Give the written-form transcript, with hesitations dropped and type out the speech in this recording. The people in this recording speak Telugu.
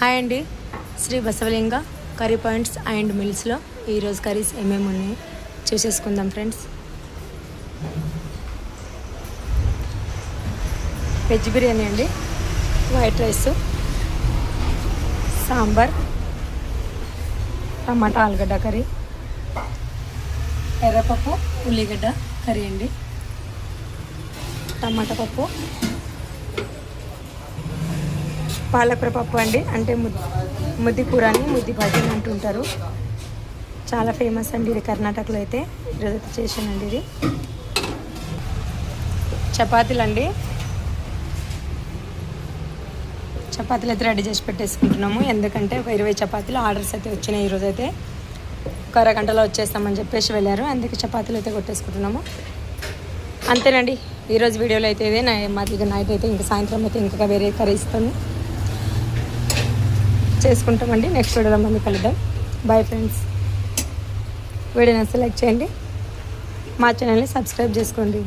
హాయ్ అండి, Shri Basavalinga curry points and మిల్స్లో ఈరోజు కర్రీస్ ఏమేమి ఉన్నాయి చూసేసుకుందాం ఫ్రెండ్స్. వెజ్ బిర్యానీ అండి, వైట్ రైస్, సాంబార్, టమాటా ఆలుగడ్డ కర్రీ, ఎర్రపప్పు ఉల్లిగడ్డ కర్రీ అండి, టమాటా పప్పు, పాలకూర పప్పు అండి, అంటే ముద్ది కూర అని ముద్ది భాజీ అంటుంటారు. చాలా ఫేమస్ అండి ఇది కర్ణాటకలో అయితే. ఈరోజైతే చేశానండి ఇది. చపాతీలు అండి, చపాతీలు అయితే రెడీ చేసి పెట్టేసుకుంటున్నాము. ఎందుకంటే ఒక 20 చపాతీలు ఆర్డర్స్ అయితే వచ్చినాయి. ఈరోజైతే ఒక అరగంటలో వచ్చేస్తామని చెప్పేసి వెళ్ళారు, అందుకే చపాతీలు అయితే కొట్టేసుకుంటున్నాము. అంతేనండి ఈరోజు వీడియోలో అయితే ఇదే. మాది నైట్ అయితే ఇంకా సాయంత్రం అయితే ఇంకా వేరే కర్రీస్తో చేసుకుంటామండి. నెక్స్ట్ వీడియోలో మళ్ళీ కలుద్దాం. Bye friends. వీడియోని సెలెక్ట్ చేయండి, మా ఛానల్ని సబ్స్క్రైబ్ చేసుకోండి.